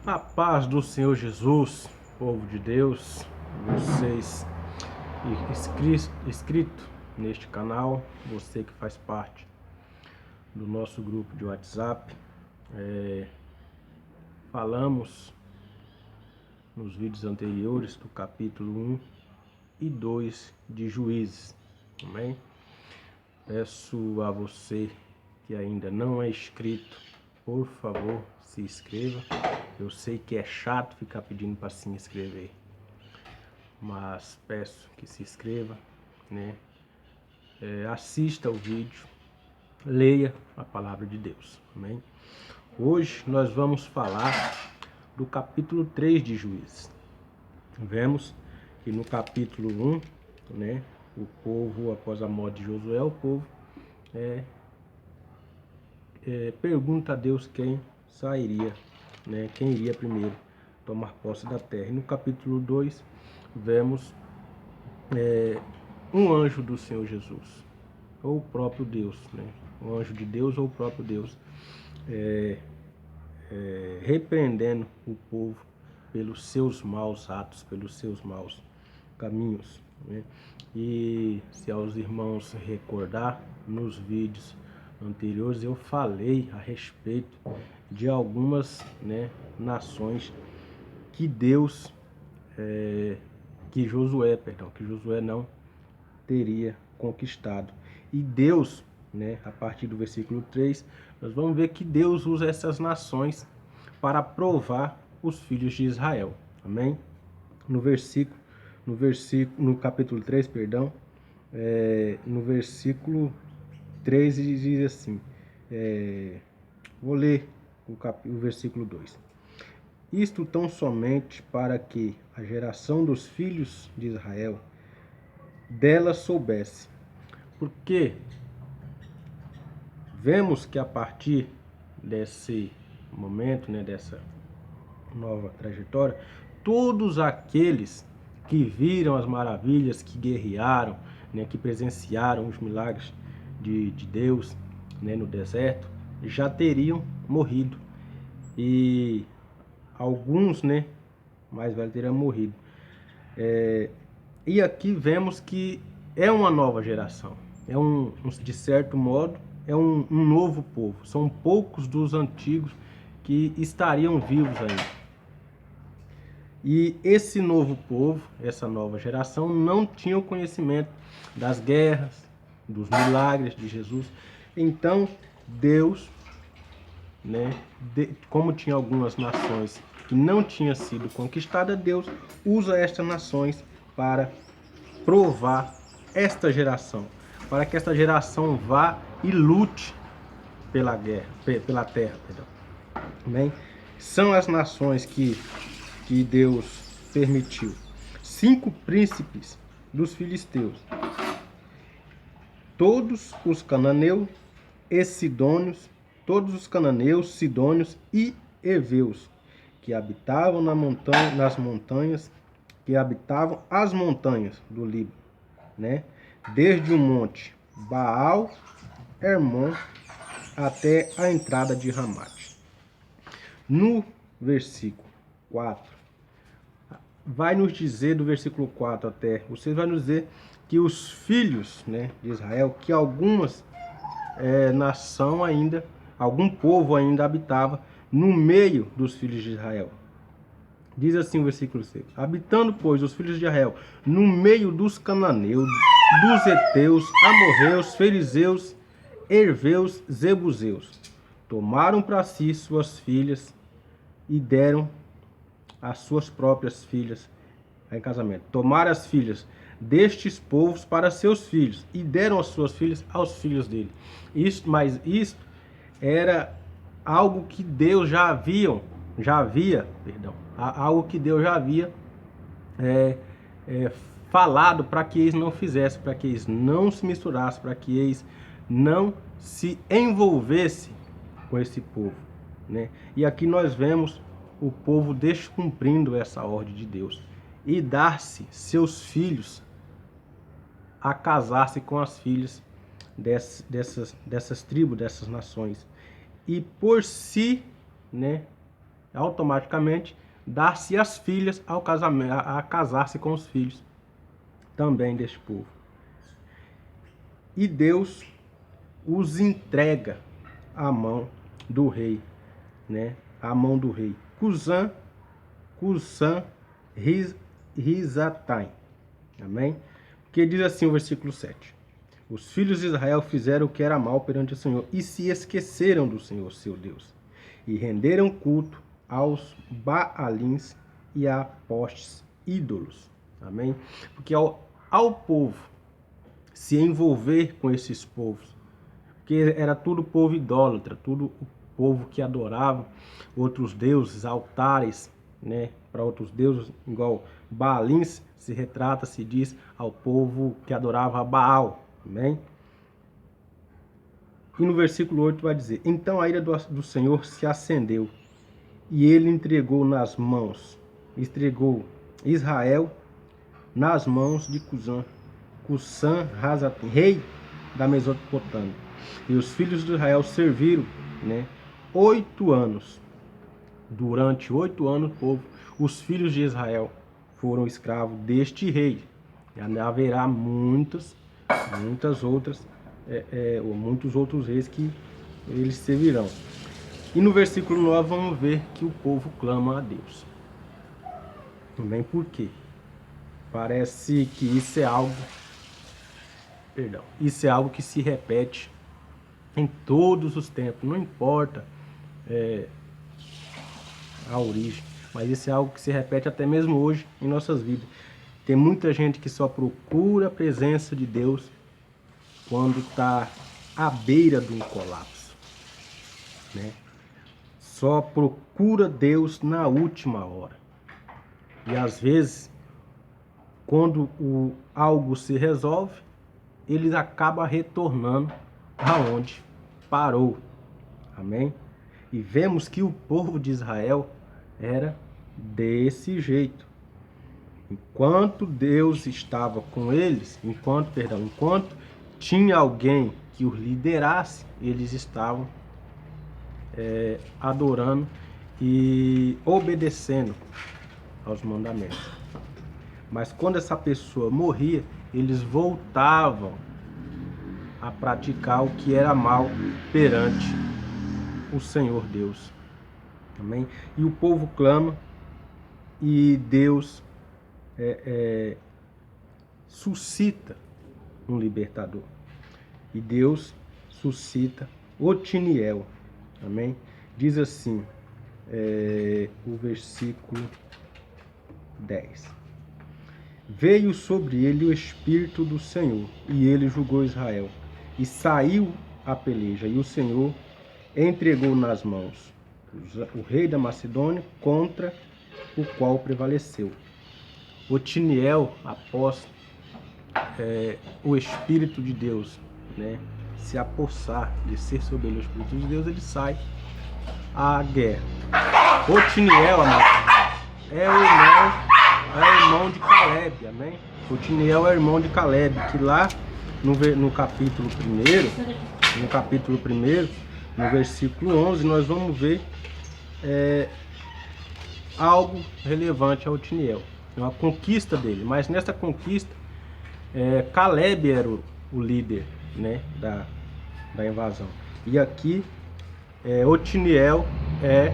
A paz do Senhor Jesus, povo de Deus, vocês inscrito neste canal, você que faz parte do nosso grupo de WhatsApp. Falamos nos vídeos anteriores do capítulo 1 e 2 de Juízes, amém? Peço a você que ainda não é inscrito, por favor, se inscreva. Eu sei que é chato ficar pedindo para se inscrever, mas peço que se inscreva, né? Assista o vídeo, leia a palavra de Deus, amém? Hoje nós vamos falar do capítulo 3 de Juízes. Vemos que no capítulo 1, né, o povo, após a morte de Josué, o povo pergunta a Deus quem sairia, né, quem iria primeiro tomar posse da terra. E no capítulo 2 vemos um anjo do Senhor Jesus, ou o próprio Deus, né, um anjo de Deus ou o próprio Deus, repreendendo o povo pelos seus maus atos, pelos seus maus caminhos, né? E se aos irmãos recordar, nos vídeos anteriores eu falei a respeito de algumas, né, nações que Deus, que Josué não teria conquistado. E Deus, né, a partir do versículo 3, nós vamos ver que Deus usa essas nações para provar os filhos de Israel. Amém? No capítulo 3, perdão, no versículo 3 diz assim, vou ler o versículo 2. Isto tão somente para que a geração dos filhos de Israel dela soubesse. Porque vemos que a partir desse momento, né, dessa nova trajetória, todos aqueles que viram as maravilhas, que guerrearam, né, que presenciaram os milagres de Deus, né, no deserto, já teriam morrido. E alguns, né, mais velhos teriam morrido. E aqui vemos que é uma nova geração. De certo modo, é um novo povo. São poucos dos antigos que estariam vivos ainda. E esse novo povo, essa nova geração, não tinha o conhecimento das guerras, dos milagres de Jesus. Então, Deus, né, como tinha algumas nações que não tinham sido conquistadas, Deus usa estas nações para provar esta geração, para que esta geração vá e lute pela terra, perdão. Amém? São as nações que Deus permitiu. 5 príncipes dos filisteus, todos os cananeus e sidônios, todos os cananeus, sidônios e heveus, que habitavam nas montanhas, que habitavam as montanhas do Líbano, né? Desde o monte Baal Hermon até a entrada de Ramate. No versículo 4, vai nos dizer, do versículo 4 até, vocês vai nos dizer que os filhos, né, de Israel, que algumas nação ainda, algum povo ainda habitava no meio dos filhos de Israel. Diz assim o versículo 6. Habitando, pois, os filhos de Israel no meio dos cananeus, dos heteus, amorreus, fariseus, herveus, zebuseus, tomaram para si suas filhas e deram as suas próprias filhas em casamento. Tomaram as filhas destes povos para seus filhos e deram as suas filhas aos filhos dele. Mas isto era algo que Deus já havia, algo que Deus já havia falado para que eles não fizessem, para que eles não se misturassem, para que eles não se envolvessem com esse povo, né? E aqui nós vemos o povo descumprindo essa ordem de Deus e dar-se seus filhos a casar-se com as filhas dessas tribos, dessas nações. E por si, né, automaticamente dar-se as filhas ao casamento, a casar-se com os filhos também deste povo. E Deus os entrega à mão do rei, né? À mão do rei Cusã Risataim. Amém? Porque diz assim o versículo 7. Os filhos de Israel fizeram o que era mal perante o Senhor e se esqueceram do Senhor, seu Deus, e renderam culto aos Baalins e a postes ídolos. Amém? Porque ao povo se envolver com esses povos, porque era tudo povo idólatra, tudo o povo que adorava outros deuses, altares, né, para outros deuses, igual Baalins se retrata, se diz ao povo que adorava Baal. Amém? E no versículo 8 vai dizer: então a ira do Senhor se acendeu, e ele entregou Israel nas mãos de Cusã-Risataim, rei da Mesopotâmia. E os filhos de Israel serviram, né, 8 anos. Durante 8 anos, os filhos de Israel foram escravos deste rei. E haverá muitos outros reis que eles servirão. E no versículo 9 vamos ver que o povo clama a Deus. Também por quê? Parece que isso é algo que se repete em todos os tempos, não importa a origem, mas isso é algo que se repete até mesmo hoje em nossas vidas. Tem muita gente que só procura a presença de Deus quando está à beira de um colapso, né? Só procura Deus na última hora. E às vezes, quando algo se resolve, eles acabam retornando aonde parou. Amém? E vemos que o povo de Israel era desse jeito. Enquanto Deus estava com eles, enquanto tinha alguém que os liderasse, eles estavam adorando e obedecendo aos mandamentos. Mas quando essa pessoa morria, eles voltavam a praticar o que era mal perante o Senhor Deus. Amém? E o povo clama e Deus suscita um libertador. E Deus suscita Otiniel. Amém? Diz assim, o versículo 10. Veio sobre ele o Espírito do Senhor, e ele julgou Israel. E saiu a peleja, e o Senhor entregou nas mãos o rei da Macedônia, contra o qual prevaleceu. Otiniel, após o Espírito de Deus, né, se apossar, descer sobre ele o Espírito de Deus, ele sai à guerra. Otiniel, é o irmão de Caleb, amém? Otiniel é o irmão de Caleb, que lá no capítulo 1, no versículo 11, nós vamos ver algo relevante a Otiniel, uma conquista dele. Mas nessa conquista, Caleb era o líder, né, da invasão. E aqui, Otiniel é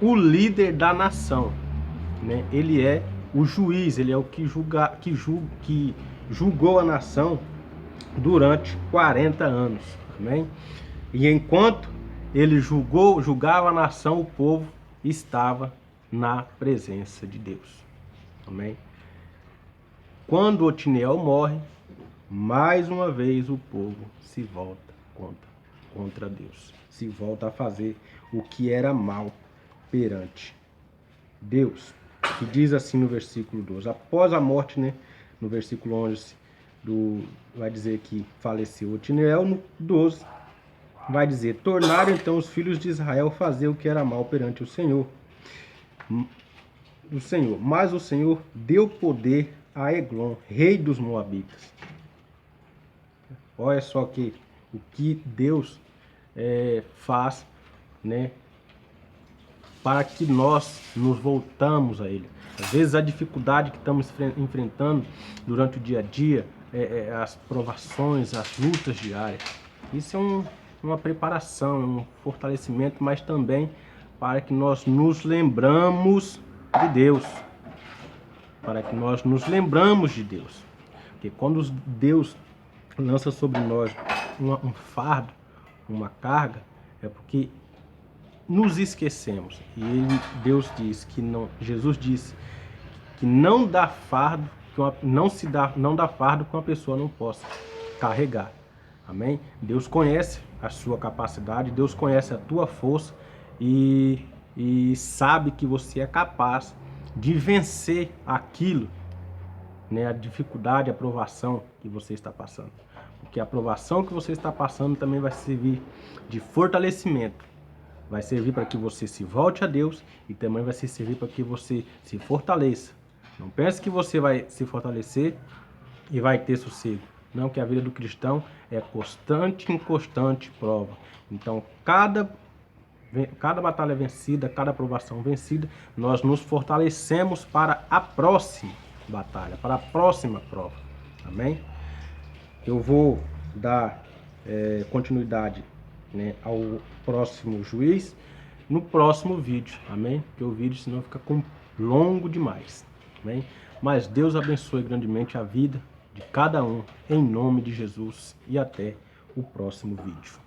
o líder da nação, né? Ele é o juiz, ele é o que julgou a nação durante 40 anos. Amém? E enquanto ele julgava a nação, o povo estava na presença de Deus. Amém? Quando Otiniel morre, mais uma vez o povo se volta contra Deus. Se volta a fazer o que era mal perante Deus. Que diz assim no versículo 12. Após a morte, né, no versículo 11, vai dizer que faleceu Otiniel. No 12, vai dizer: tornaram então os filhos de Israel fazer o que era mal perante o Senhor. Mas o Senhor deu poder a Eglon, rei dos Moabitas. Olha só o que Deus faz, né, para que nós nos voltamos a Ele. Às vezes a dificuldade que estamos enfrentando durante o dia a dia, as provações, as lutas diárias, isso é uma preparação, um fortalecimento, mas também para que nós nos lembramos de Deus. Para que nós nos lembramos de Deus. Porque quando Deus lança sobre nós um fardo, uma carga, é porque nos esquecemos. E Deus diz que não, Jesus disse que não dá fardo, não dá fardo que uma pessoa não possa carregar. Amém? Deus conhece a sua capacidade, Deus conhece a tua força e sabe que você é capaz de vencer aquilo, né, a dificuldade, a provação que você está passando. Porque a provação que você está passando também vai servir de fortalecimento. Vai servir para que você se volte a Deus e também vai servir para que você se fortaleça. Não pense que você vai se fortalecer e vai ter sossego. Não, que a vida do cristão é constante e inconstante prova. Então, cada batalha vencida, cada provação vencida, nós nos fortalecemos para a próxima batalha, para a próxima prova. Amém? Eu vou dar continuidade, né, ao próximo juiz no próximo vídeo. Amém? Porque o vídeo senão fica longo demais. Amém? Mas Deus abençoe grandemente a vida de cada um, em nome de Jesus, e até o próximo vídeo.